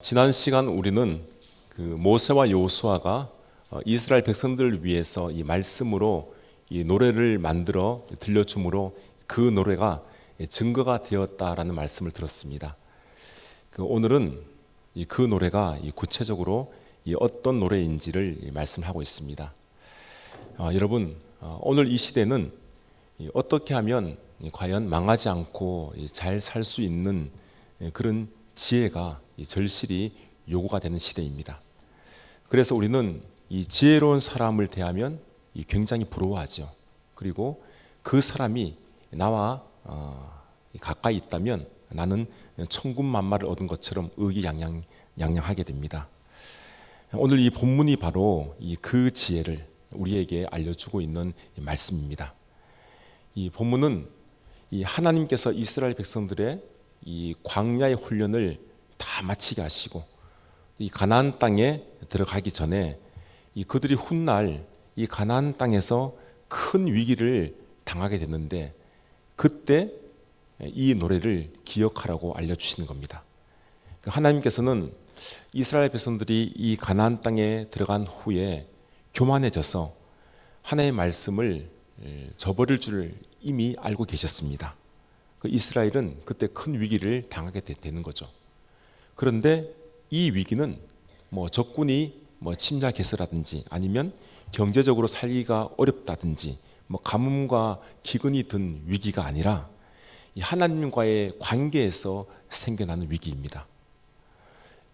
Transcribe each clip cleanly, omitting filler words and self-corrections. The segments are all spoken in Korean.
지난 시간 우리는 모세와 여호수아가 이스라엘 백성들을 위해서 이 말씀으로 이 노래를 만들어 들려줌으로 그 노래가 증거가 되었다라는 말씀을 들었습니다. 오늘은 그 노래가 구체적으로 어떤 노래인지를 말씀하고 있습니다. 여러분, 오늘 이 시대는 어떻게 하면 과연 망하지 않고 잘 살 수 있는 그런 지혜가 절실히 요구가 되는 시대입니다. 그래서 우리는 이 지혜로운 사람을 대하면 굉장히 부러워하죠. 그리고 그 사람이 나와 가까이 있다면 나는 천군만마를 얻은 것처럼 의기양양하게 됩니다. 오늘 이 본문이 바로 그 지혜를 우리에게 알려주고 있는 말씀입니다. 이 본문은 하나님께서 이스라엘 백성들의 이 광야의 훈련을 다 마치게 하시고 이 가나안 땅에 들어가기 전에 그들이 훗날 이 가나안 땅에서 큰 위기를 당하게 됐는데 그때 이 노래를 기억하라고 알려주시는 겁니다. 하나님께서는 이스라엘 백성들이 이 가나안 땅에 들어간 후에 교만해져서 하나님의 말씀을 저버릴 줄 이미 알고 계셨습니다. 이스라엘은 그때 큰 위기를 당하게 되는 거죠. 그런데 이 위기는 적군이 침략해서라든지 아니면 경제적으로 살기가 어렵다든지 가뭄과 기근이 든 위기가 아니라 하나님과의 관계에서 생겨나는 위기입니다.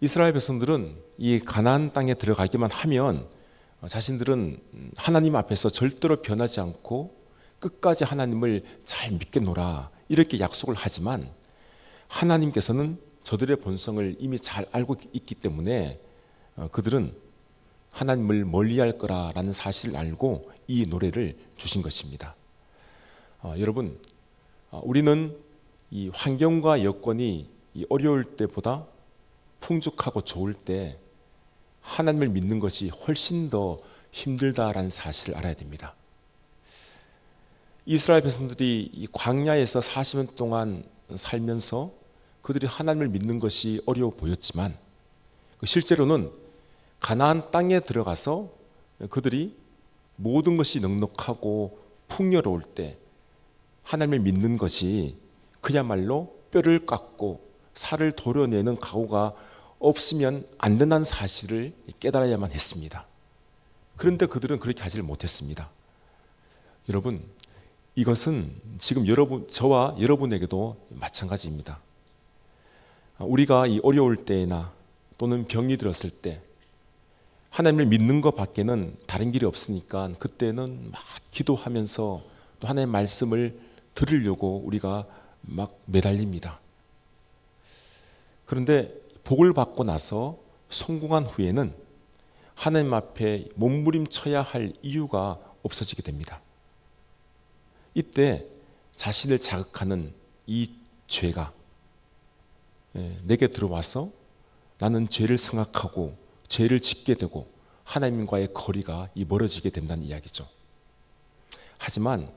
이스라엘 백성들은 이 가나안 땅에 들어가기만 하면 자신들은 하나님 앞에서 절대로 변하지 않고 끝까지 하나님을 잘 믿겠노라 이렇게 약속을 하지만 하나님께서는 저들의 본성을 이미 잘 알고 있기 때문에 그들은 하나님을 멀리할 거라는 사실을 알고 이 노래를 주신 것입니다. 여러분, 우리는 이 환경과 여건이 어려울 때보다 풍족하고 좋을 때 하나님을 믿는 것이 훨씬 더 힘들다라는 사실을 알아야 됩니다. 이스라엘 백성들이 이 광야에서 40년 동안 살면서 그들이 하나님을 믿는 것이 어려워 보였지만 실제로는 가나안 땅에 들어가서 그들이 모든 것이 넉넉하고 풍요로울 때 하나님을 믿는 것이 그야말로 뼈를 깎고 살을 도려내는 각오가 없으면 안 된다는 사실을 깨달아야만 했습니다. 그런데 그들은 그렇게 하지를 못했습니다. 여러분, 이것은 지금 저와 여러분에게도 마찬가지입니다. 우리가 이 어려울 때나 또는 병이 들었을 때 하나님을 믿는 것 밖에는 다른 길이 없으니까 그때는 막 기도하면서 또 하나님의 말씀을 들으려고 우리가 막 매달립니다. 그런데 복을 받고 나서 성공한 후에는 하나님 앞에 몸부림쳐야 할 이유가 없어지게 됩니다. 이때 자신을 자극하는 이 죄가 내게 들어와서 나는 죄를 생각하고 죄를 짓게 되고 하나님과의 거리가 멀어지게 된다는 이야기죠. 하지만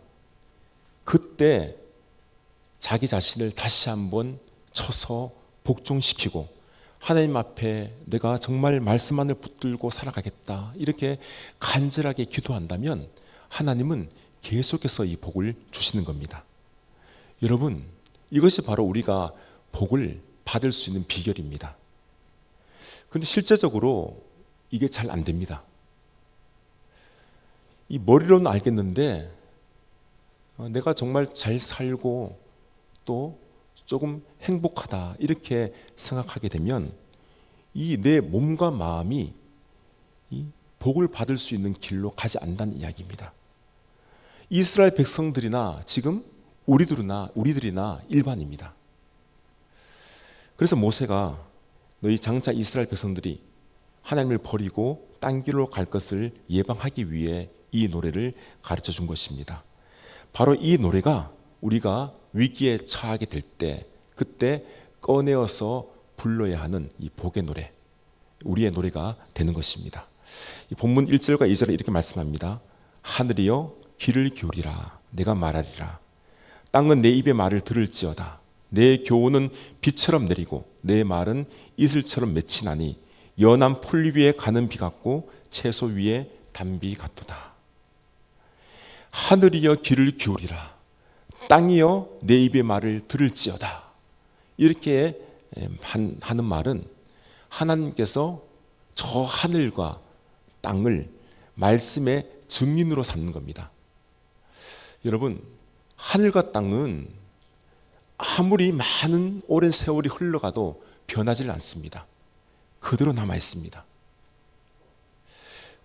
그때 자기 자신을 다시 한번 쳐서 복종시키고 하나님 앞에 내가 정말 말씀만을 붙들고 살아가겠다 이렇게 간절하게 기도한다면 하나님은 계속해서 이 복을 주시는 겁니다. 여러분, 이것이 바로 우리가 복을 받을 수 있는 비결입니다. 그런데 실제적으로 이게 잘 안 됩니다. 이 머리로는 알겠는데 내가 정말 잘 살고 또 조금 행복하다 이렇게 생각하게 되면 이 내 몸과 마음이 이 복을 받을 수 있는 길로 가지 않는다는 이야기입니다. 이스라엘 백성들이나 지금 우리들이나 일반입니다. 그래서 모세가 너희 장차 이스라엘 백성들이 하나님을 버리고 딴 길로 갈 것을 예방하기 위해 이 노래를 가르쳐 준 것입니다. 바로 이 노래가 우리가 위기에 처하게 될 때 그때 꺼내어서 불러야 하는 이 복의 노래, 우리의 노래가 되는 것입니다. 이 본문 1절과 2절에 이렇게 말씀합니다. 하늘이여 귀를 기울이라 내가 말하리라 땅은 내 입의 말을 들을지어다 내 교훈은 비처럼 내리고 내 말은 이슬처럼 맺히나니 연한 풀 위에 가는 비 같고 채소 위에 단비 같도다. 하늘이여 귀를 기울이라. 땅이여 내 입의 말을 들을지어다. 이렇게 하는 말은 하나님께서 저 하늘과 땅을 말씀의 증인으로 삼는 겁니다. 여러분, 하늘과 땅은 아무리 많은 오랜 세월이 흘러가도 변하지 않습니다. 그대로 남아 있습니다.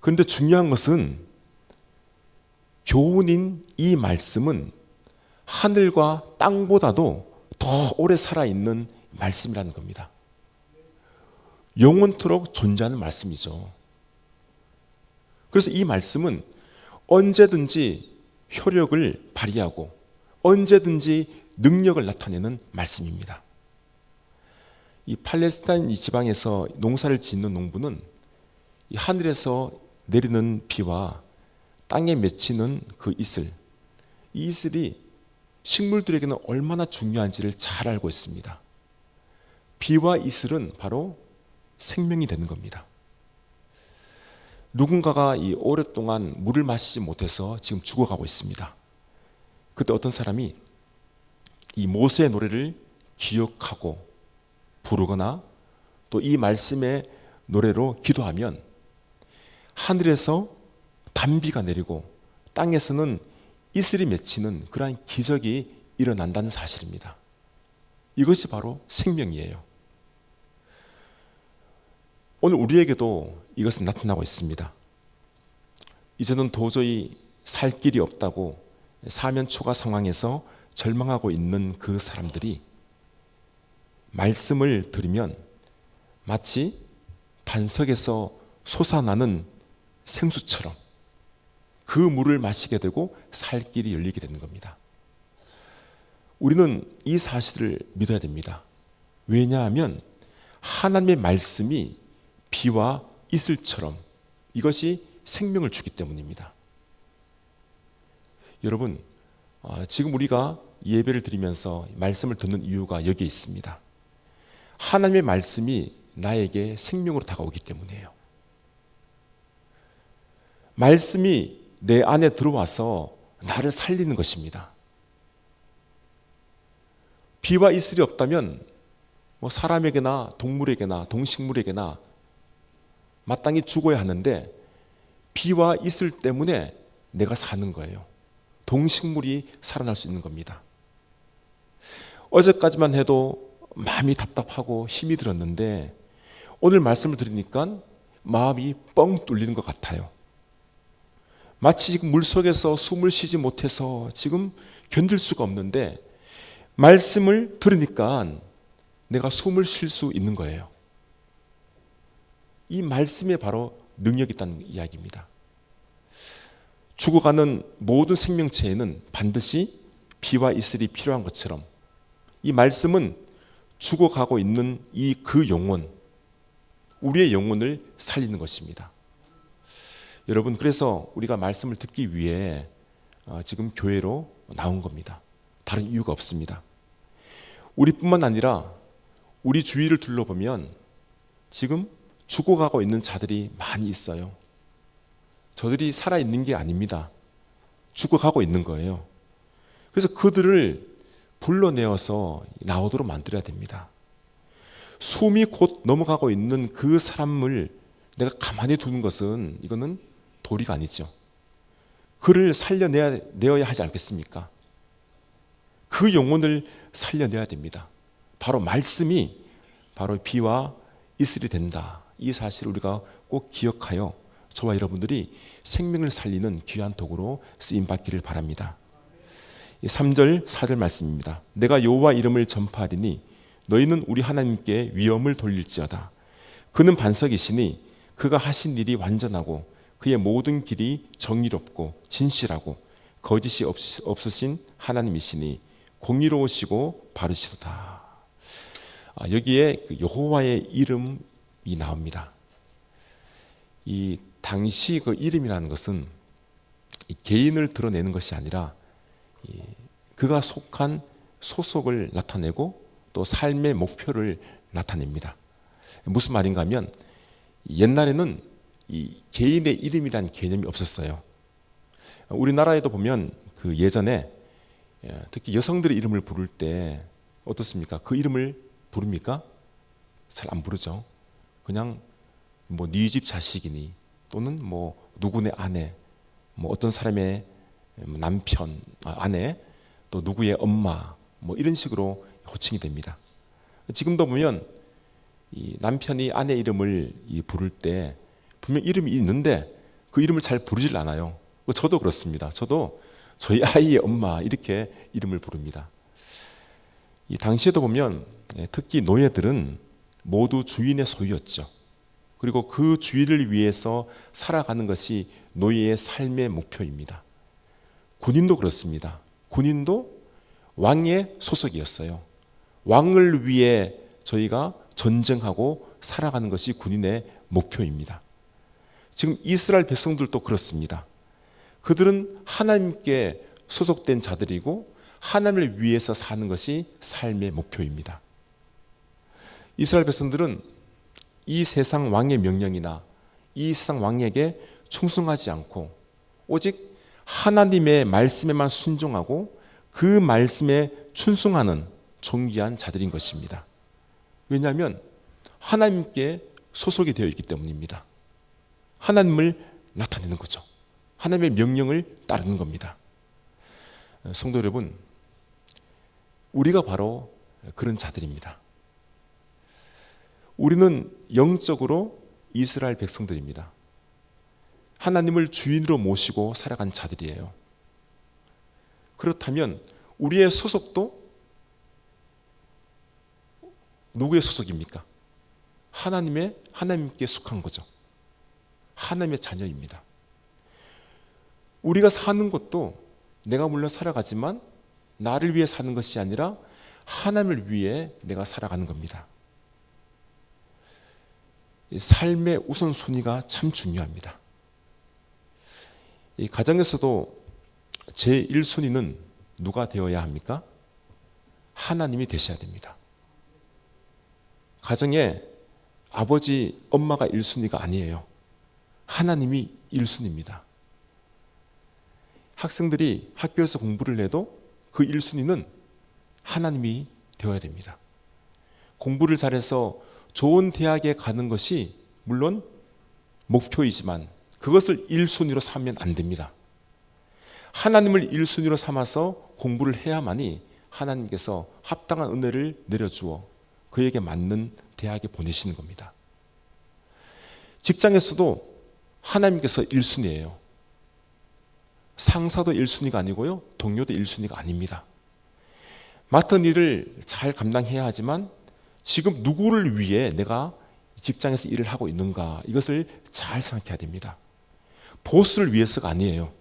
그런데 중요한 것은 교훈인 이 말씀은 하늘과 땅보다도 더 오래 살아있는 말씀이라는 겁니다. 영원토록 존재하는 말씀이죠. 그래서 이 말씀은 언제든지 효력을 발휘하고 언제든지 능력을 나타내는 말씀입니다. 이 팔레스타인 이 지방에서 농사를 짓는 농부는 이 하늘에서 내리는 비와 땅에 맺히는 그 이슬, 이 이슬이 식물들에게는 얼마나 중요한지를 잘 알고 있습니다. 비와 이슬은 바로 생명이 되는 겁니다. 누군가가 이 오랫동안 물을 마시지 못해서 지금 죽어가고 있습니다. 그때 어떤 사람이 이 모세의 노래를 기억하고 부르거나 또 이 말씀의 노래로 기도하면 하늘에서 단비가 내리고 땅에서는 이슬이 맺히는 그러한 기적이 일어난다는 사실입니다. 이것이 바로 생명이에요. 오늘 우리에게도 이것은 나타나고 있습니다. 이제는 도저히 살 길이 없다고 사면초가 상황에서 절망하고 있는 그 사람들이 말씀을 들으면 마치 반석에서 솟아나는 생수처럼 그 물을 마시게 되고 살 길이 열리게 되는 겁니다. 우리는 이 사실을 믿어야 됩니다. 왜냐하면 하나님의 말씀이 비와 이슬처럼 이것이 생명을 주기 때문입니다. 여러분, 지금 우리가 예배를 드리면서 말씀을 듣는 이유가 여기에 있습니다. 하나님의 말씀이 나에게 생명으로 다가오기 때문이에요. 말씀이 내 안에 들어와서 나를 살리는 것입니다. 비와 이슬이 없다면 사람에게나 동물에게나 동식물에게나 마땅히 죽어야 하는데 비와 이슬 때문에 내가 사는 거예요. 동식물이 살아날 수 있는 겁니다. 어제까지만 해도 마음이 답답하고 힘이 들었는데 오늘 말씀을 들으니까 마음이 뻥 뚫리는 것 같아요. 마치 지금 물속에서 숨을 쉬지 못해서 지금 견딜 수가 없는데 말씀을 들으니까 내가 숨을 쉴 수 있는 거예요. 이 말씀에 바로 능력이 있다는 이야기입니다. 죽어가는 모든 생명체에는 반드시 비와 이슬이 필요한 것처럼 이 말씀은 죽어가고 있는 그 영혼, 우리의 영혼을 살리는 것입니다. 여러분, 그래서 우리가 말씀을 듣기 위해 지금 교회로 나온 겁니다. 다른 이유가 없습니다. 우리뿐만 아니라 우리 주위를 둘러보면 지금 죽어가고 있는 자들이 많이 있어요. 저들이 살아있는 게 아닙니다. 죽어가고 있는 거예요. 그래서 그들을 불러내어서 나오도록 만들어야 됩니다. 숨이 곧 넘어가고 있는 그 사람을 내가 가만히 두는 것은 이거는 도리가 아니죠. 그를 살려내어야 하지 않겠습니까? 그 영혼을 살려내야 됩니다. 바로 말씀이 바로 비와 이슬이 된다. 이 사실을 우리가 꼭 기억하여 저와 여러분들이 생명을 살리는 귀한 도구로 쓰임받기를 바랍니다. 3절 4절 말씀입니다. 내가 여호와 이름을 전파하리니 너희는 우리 하나님께 위엄을 돌릴지어다. 그는 반석이시니 그가 하신 일이 완전하고 그의 모든 길이 정의롭고 진실하고 거짓이 없으신 하나님이시니 공의로우시고 바르시도다. 여기에 여호와의 이름이 나옵니다. 이 당시 그 이름이라는 것은 개인을 드러내는 것이 아니라 그가 속한 소속을 나타내고 또 삶의 목표를 나타냅니다. 무슨 말인가 하면 옛날에는 이 개인의 이름이란 개념이 없었어요. 우리나라에도 보면 그 예전에 특히 여성들의 이름을 부를 때 어떻습니까? 그 이름을 부릅니까? 잘 안 부르죠. 그냥 뭐 네 집 자식이니 또는 뭐 누구네 아내, 뭐 어떤 사람의 남편, 아내, 또 누구의 엄마, 뭐 이런 식으로 호칭이 됩니다. 지금도 보면 이 남편이 아내 이름을 부를 때 분명 이름이 있는데 그 이름을 잘 부르질 않아요. 저도 그렇습니다. 저도 저희 아이의 엄마 이렇게 이름을 부릅니다. 이 당시에도 보면 특히 노예들은 모두 주인의 소유였죠. 그리고 그 주인을 위해서 살아가는 것이 노예의 삶의 목표입니다. 군인도 그렇습니다. 군인도 왕의 소속이었어요. 왕을 위해 저희가 전쟁하고 살아가는 것이 군인의 목표입니다. 지금 이스라엘 백성들도 그렇습니다. 그들은 하나님께 소속된 자들이고 하나님을 위해서 사는 것이 삶의 목표입니다. 이스라엘 백성들은 이 세상 왕의 명령이나 이 세상 왕에게 충성하지 않고 오직 하나님의 말씀에만 순종하고 그 말씀에 충성하는 존귀한 자들인 것입니다. 왜냐하면 하나님께 소속이 되어 있기 때문입니다. 하나님을 나타내는 거죠. 하나님의 명령을 따르는 겁니다. 성도 여러분, 우리가 바로 그런 자들입니다. 우리는 영적으로 이스라엘 백성들입니다. 하나님을 주인으로 모시고 살아간 자들이에요. 그렇다면 우리의 소속도 누구의 소속입니까? 하나님께 속한 거죠. 하나님의 자녀입니다. 우리가 사는 것도 내가 물론 살아가지만 나를 위해 사는 것이 아니라 하나님을 위해 내가 살아가는 겁니다. 삶의 우선순위가 참 중요합니다. 이 가정에서도 제1순위는 누가 되어야 합니까? 하나님이 되셔야 됩니다. 가정에 아버지, 엄마가 1순위가 아니에요. 하나님이 1순위입니다. 학생들이 학교에서 공부를 해도 그 1순위는 하나님이 되어야 됩니다. 공부를 잘해서 좋은 대학에 가는 것이 물론 목표이지만 그것을 1순위로 삼으면 안 됩니다. 하나님을 1순위로 삼아서 공부를 해야만이 하나님께서 합당한 은혜를 내려주어 그에게 맞는 대학에 보내시는 겁니다. 직장에서도 하나님께서 1순위예요. 상사도 1순위가 아니고요. 동료도 1순위가 아닙니다. 맡은 일을 잘 감당해야 하지만 지금 누구를 위해 내가 직장에서 일을 하고 있는가 이것을 잘 생각해야 됩니다. 보스를 위해서가 아니에요.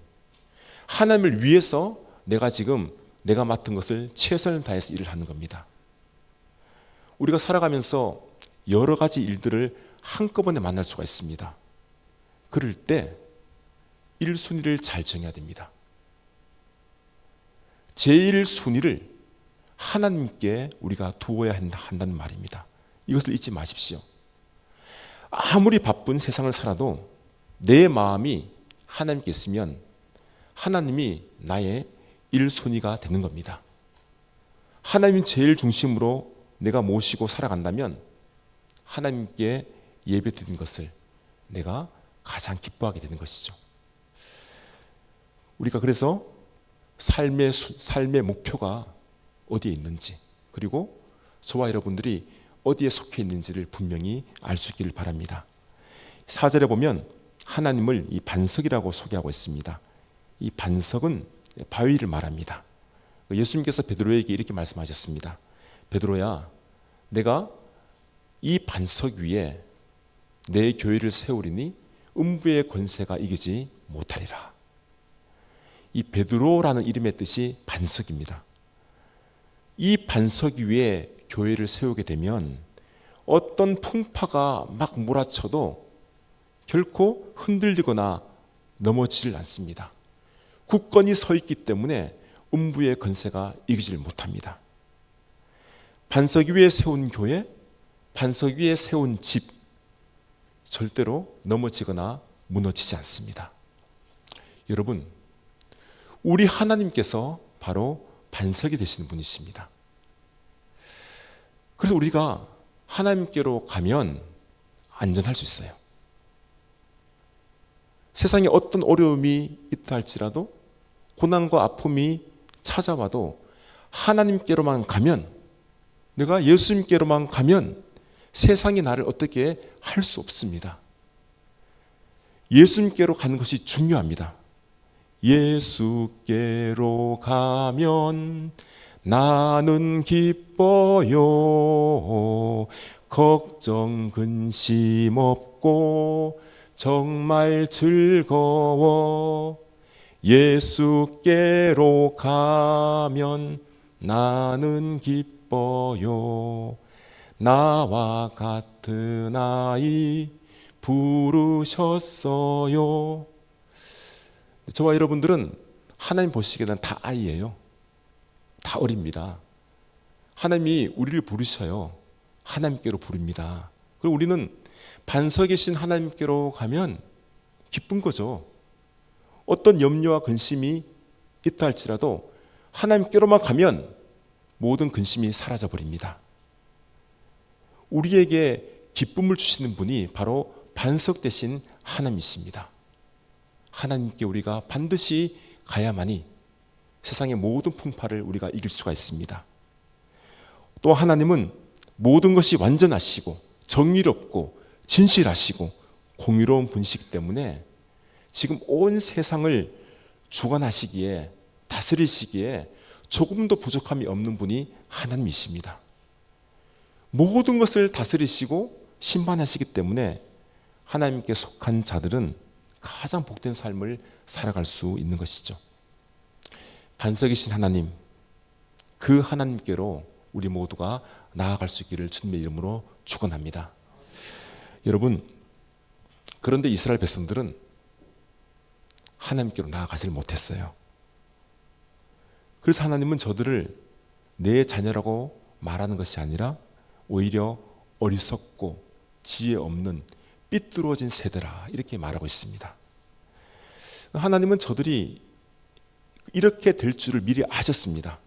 하나님을 위해서 내가 맡은 것을 최선을 다해서 일을 하는 겁니다. 우리가 살아가면서 여러 가지 일들을 한꺼번에 만날 수가 있습니다. 그럴 때 1순위를 잘 정해야 됩니다. 제1순위를 하나님께 우리가 두어야 한다는 말입니다. 이것을 잊지 마십시오. 아무리 바쁜 세상을 살아도 내 마음이 하나님께 있으면 하나님이 나의 1순위가 되는 겁니다. 하나님 제일 중심으로 내가 모시고 살아간다면 하나님께 예배드리는 것을 내가 가장 기뻐하게 되는 것이죠. 우리가 그래서 삶의 목표가 어디에 있는지 그리고 저와 여러분들이 어디에 속해 있는지를 분명히 알 수 있기를 바랍니다. 4절에 보면 하나님을 이 반석이라고 소개하고 있습니다. 이 반석은 바위를 말합니다. 예수님께서 베드로에게 이렇게 말씀하셨습니다. 베드로야, 내가 이 반석 위에 내 교회를 세우리니 음부의 권세가 이기지 못하리라. 이 베드로라는 이름의 뜻이 반석입니다. 이 반석 위에 교회를 세우게 되면 어떤 풍파가 막 몰아쳐도 결코 흔들리거나 넘어지질 않습니다. 굳건히 서 있기 때문에 음부의 권세가 이기질 못합니다. 반석 위에 세운 교회, 반석 위에 세운 집, 절대로 넘어지거나 무너지지 않습니다. 여러분, 우리 하나님께서 바로 반석이 되시는 분이십니다. 그래서 우리가 하나님께로 가면 안전할 수 있어요. 세상에 어떤 어려움이 있다 할지라도, 고난과 아픔이 찾아와도 하나님께로만 가면, 내가 예수님께로만 가면 세상이 나를 어떻게 할 수 없습니다. 예수님께로 가는 것이 중요합니다. 예수께로 가면 나는 기뻐요. 걱정 근심 없고 정말 즐거워. 예수께로 가면 나는 기뻐요. 나와 같은 아이 부르셨어요. 저와 여러분들은 하나님 보시기에는 다 아이예요. 다 어립니다. 하나님이 우리를 부르셔요. 하나님께로 부릅니다. 그리고 우리는 반석이신 하나님께로 가면 기쁜 거죠. 어떤 염려와 근심이 있다 할지라도 하나님께로만 가면 모든 근심이 사라져 버립니다. 우리에게 기쁨을 주시는 분이 바로 반석 되신 하나님이십니다. 하나님께 우리가 반드시 가야만이 세상의 모든 풍파를 우리가 이길 수가 있습니다. 또 하나님은 모든 것이 완전하시고 정의롭고 진실하시고 공의로운 분이시기 때문에 지금 온 세상을 주관하시기에, 다스리시기에 조금도 부족함이 없는 분이 하나님이십니다. 모든 것을 다스리시고 심판하시기 때문에 하나님께 속한 자들은 가장 복된 삶을 살아갈 수 있는 것이죠. 반석이신 하나님, 그 하나님께로 우리 모두가 나아갈 수 있기를 주님의 이름으로 축원합니다. 여러분, 그런데 이스라엘 백성들은 하나님께로 나아가질 못했어요. 그래서 하나님은 저들을 내 자녀라고 말하는 것이 아니라 오히려 어리석고 지혜 없는 삐뚤어진 세대라, 이렇게 말하고 있습니다. 하나님은 저들이 이렇게 될 줄을 미리 아셨습니다.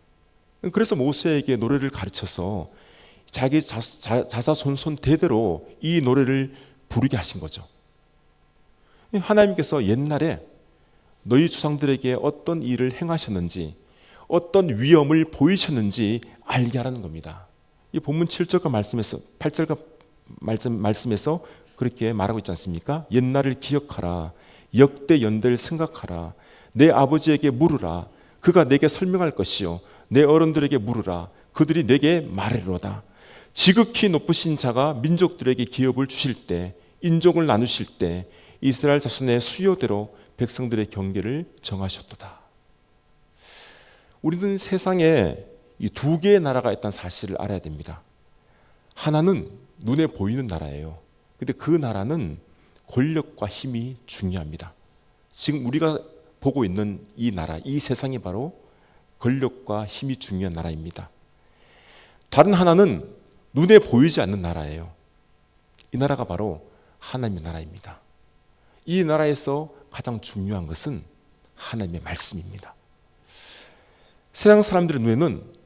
그래서 모세에게 노래를 가르쳐서 자기 자사손손 대대로 이 노래를 부르게 하신 거죠. 하나님께서 옛날에 너희 조상들에게 어떤 일을 행하셨는지, 어떤 위엄을 보이셨는지 알게 하라는 겁니다. 이 본문 7절과 말씀에서 8절과 말씀에서 그렇게 말하고 있지 않습니까? 옛날을 기억하라. 역대 연대를 생각하라. 내 아버지에게 물으라. 그가 내게 설명할 것이요. 내 어른들에게 물으라. 그들이 내게 말하리로다. 지극히 높으신 자가 민족들에게 기업을 주실 때, 인종을 나누실 때 이스라엘 자손의 수요대로 백성들의 경계를 정하셨도다. 우리는 세상에 이 두 개의 나라가 있다는 사실을 알아야 됩니다. 하나는 눈에 보이는 나라예요. 근데 그 나라는 권력과 힘이 중요합니다. 지금 우리가 보고 있는 이 나라, 이 세상이 바로 권력과 힘이 중요한 나라입니다. 다른 하나는 눈에 보이지 않는 나라예요. 이 나라가 바로 하나님의 나라입니다. 이 나라에서 가장 중요한 것은 하나님의 말씀입니다. 세상 사람들의 눈에는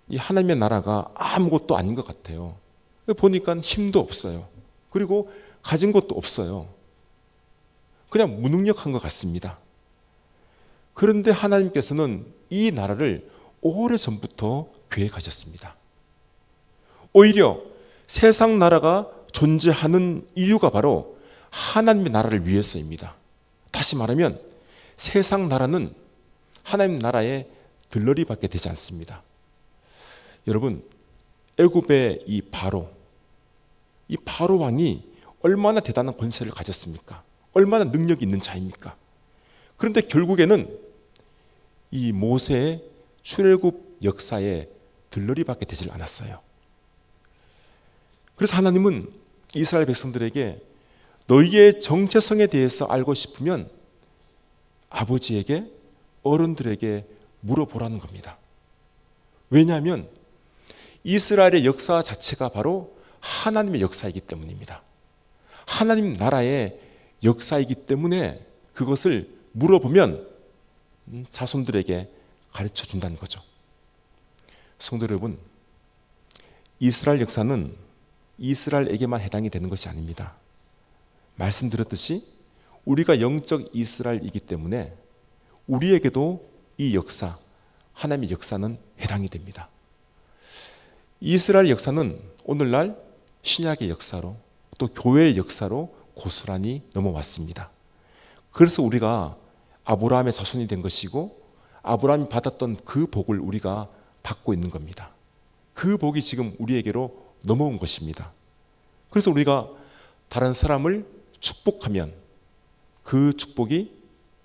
이 하나님의 나라가 아무것도 아닌 것 같아요. 보니까 힘도 없어요. 그리고 가진 것도 없어요. 그냥 무능력한 것 같습니다. 그런데 하나님께서는 이 나라를 오래전부터 계획하셨습니다. 오히려 세상 나라가 존재하는 이유가 바로 하나님의 나라를 위해서입니다. 다시 말하면 세상 나라는 하나님 나라의 들러리밖에 되지 않습니다. 여러분, 애굽의 이 바로 왕이 얼마나 대단한 권세를 가졌습니까? 얼마나 능력이 있는 자입니까? 그런데 결국에는 이 모세의 출애굽 역사의 들러리밖에 되질 않았어요. 그래서 하나님은 이스라엘 백성들에게 너희의 정체성에 대해서 알고 싶으면 아버지에게, 어른들에게 물어보라는 겁니다. 왜냐하면 이스라엘의 역사 자체가 바로 하나님의 역사이기 때문입니다. 하나님 나라의 역사이기 때문에 그것을 물어보면 자손들에게 가르쳐 준다는 거죠. 성도 여러분, 이스라엘 역사는 이스라엘에게만 해당이 되는 것이 아닙니다. 말씀드렸듯이 우리가 영적 이스라엘이기 때문에 우리에게도 이 역사, 하나님의 역사는 해당이 됩니다. 이스라엘 역사는 오늘날 신약의 역사로 또 교회의 역사로 고스란히 넘어왔습니다. 그래서 우리가 아브라함의 자손이 된 것이고 아브라함이 받았던 그 복을 우리가 받고 있는 겁니다. 그 복이 지금 우리에게로 넘어온 것입니다. 그래서 우리가 다른 사람을 축복하면 그 축복이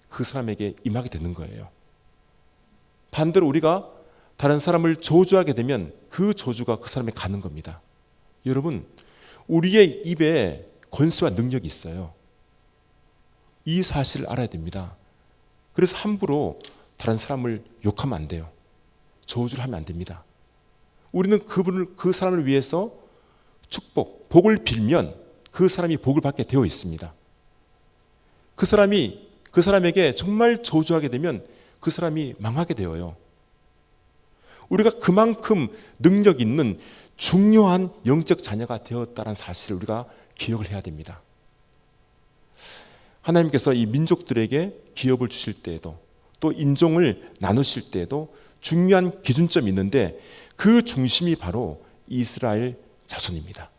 그 사람에게 임하게 되는 거예요. 반대로 우리가 다른 사람을 저주하게 되면 그 저주가 그 사람에게 가는 겁니다. 여러분, 우리의 입에 권세와 능력이 있어요. 이 사실을 알아야 됩니다. 그래서 함부로 다른 사람을 욕하면 안 돼요. 저주를 하면 안 됩니다. 우리는 그 사람을 위해서 축복, 복을 빌면 그 사람이 복을 받게 되어 있습니다. 그 사람에게 정말 저주하게 되면 그 사람이 망하게 되어요. 우리가 그만큼 능력 있는 중요한 영적 자녀가 되었다는 사실을 우리가 기억을 해야 됩니다. 하나님께서 이 민족들에게 기업을 주실 때에도 또 인종을 나누실 때에도 중요한 기준점이 있는데 그 중심이 바로 이스라엘 자손입니다.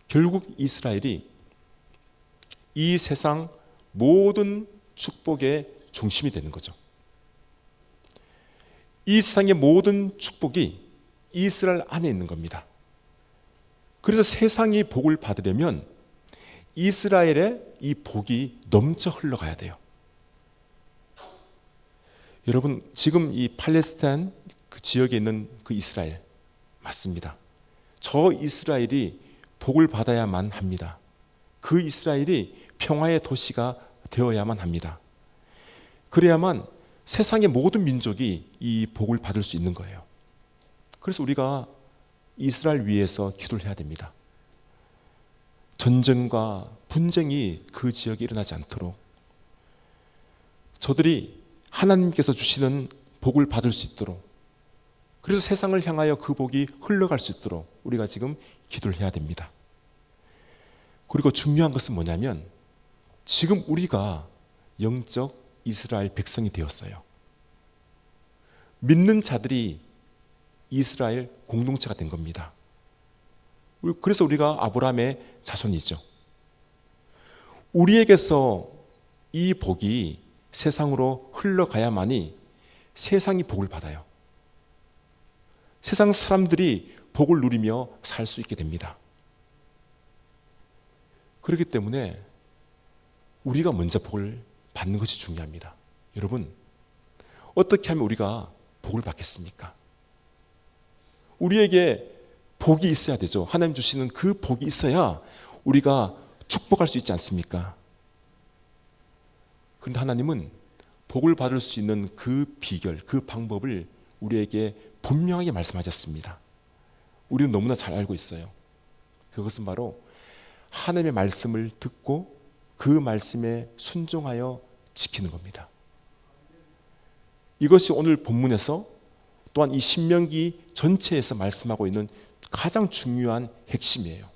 결국 이스라엘이 이 세상 모든 축복의 중심이 되는 거죠. 이 세상의 모든 축복이 이스라엘 안에 있는 겁니다. 그래서 세상이 복을 받으려면 이스라엘의 이 복이 넘쳐 흘러가야 돼요. 여러분, 지금 이 팔레스타인 그 지역에 있는 그 이스라엘 맞습니다. 저 이스라엘이 복을 받아야만 합니다. 그 이스라엘이 평화의 도시가 되어야만 합니다. 그래야만 세상의 모든 민족이 이 복을 받을 수 있는 거예요. 그래서 우리가 이스라엘 위해서 기도를 해야 됩니다. 전쟁과 분쟁이 그 지역에 일어나지 않도록 저들이 하나님께서 주시는 복을 받을 수 있도록, 그래서 세상을 향하여 그 복이 흘러갈 수 있도록 우리가 지금 기도를 해야 됩니다. 그리고 중요한 것은 뭐냐면 지금 우리가 영적 이스라엘 백성이 되었어요. 믿는 자들이 이스라엘 공동체가 된 겁니다. 그래서 우리가 아브라함의 자손이죠. 우리에게서 이 복이 세상으로 흘러가야만이 세상이 복을 받아요. 세상 사람들이 복을 누리며 살 수 있게 됩니다. 그렇기 때문에 우리가 먼저 복을 받는 것이 중요합니다. 여러분, 어떻게 하면 우리가 복을 받겠습니까? 우리에게 복이 있어야 되죠. 하나님 주시는 그 복이 있어야 우리가 축복할 수 있지 않습니까? 그런데 하나님은 복을 받을 수 있는 그 비결, 그 방법을 우리에게 분명하게 말씀하셨습니다. 우리는 너무나 잘 알고 있어요. 그것은 바로 하나님의 말씀을 듣고 그 말씀에 순종하여 지키는 겁니다. 이것이 오늘 본문에서 또한 이 신명기 전체에서 말씀하고 있는 가장 중요한 핵심이에요.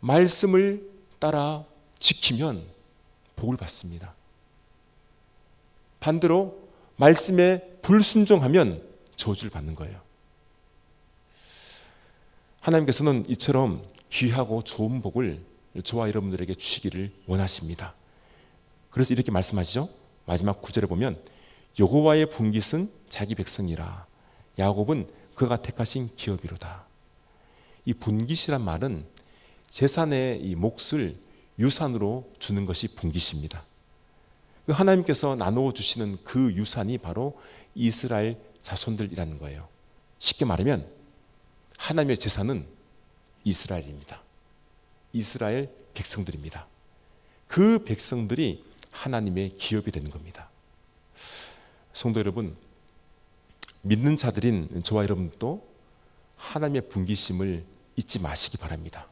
말씀을 따라 지키면 복을 받습니다. 반대로 말씀에 불순종하면 저주를 받는 거예요. 하나님께서는 이처럼 귀하고 좋은 복을 저와 여러분들에게 주시기를 원하십니다. 그래서 이렇게 말씀하시죠. 마지막 9절에 보면 여호와의 분깃은 자기 백성이라 야곱은 그가 택하신 기업이로다. 이 분깃이란 말은 재산의 이 몫을 유산으로 주는 것이 분깃입니다. 하나님께서 나누어 주시는 그 유산이 바로 이스라엘 자손들이라는 거예요. 쉽게 말하면 하나님의 재산은 이스라엘입니다. 이스라엘 백성들입니다. 그 백성들이 하나님의 기업이 되는 겁니다. 성도 여러분, 믿는 자들인 저와 여러분도 하나님의 분기심을 잊지 마시기 바랍니다.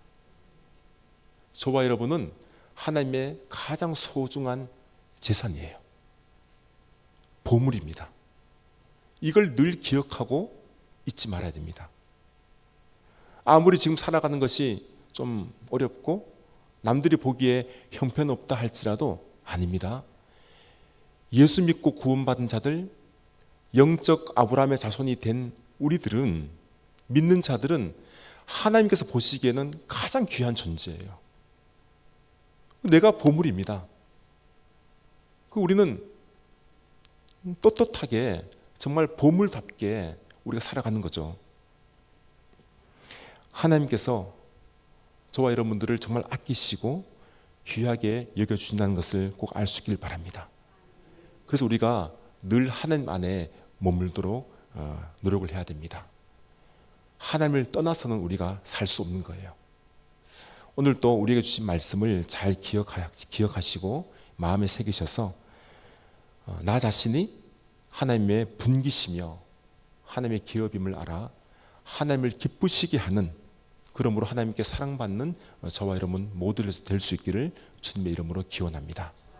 저와 여러분은 하나님의 가장 소중한 재산이에요. 보물입니다. 이걸 늘 기억하고 잊지 말아야 됩니다. 아무리 지금 살아가는 것이 좀 어렵고 남들이 보기에 형편없다 할지라도 아닙니다. 예수 믿고 구원받은 자들, 영적 아브라함의 자손이 된 우리들은, 믿는 자들은 하나님께서 보시기에는 가장 귀한 존재예요. 내가 보물입니다. 우리는 떳떳하게 정말 보물답게 우리가 살아가는 거죠. 하나님께서 저와 여러분들을 정말 아끼시고 귀하게 여겨주신다는 것을 꼭 알 수 있길 바랍니다. 그래서 우리가 늘 하나님 안에 머물도록 노력을 해야 됩니다. 하나님을 떠나서는 우리가 살 수 없는 거예요. 오늘도 우리에게 주신 말씀을 잘 기억하시고 마음에 새기셔서 나 자신이 하나님의 분기시며 하나님의 기업임을 알아 하나님을 기쁘시게 하는, 그러므로 하나님께 사랑받는 저와 여러분 모두 될 수 있기를 주님의 이름으로 기원합니다.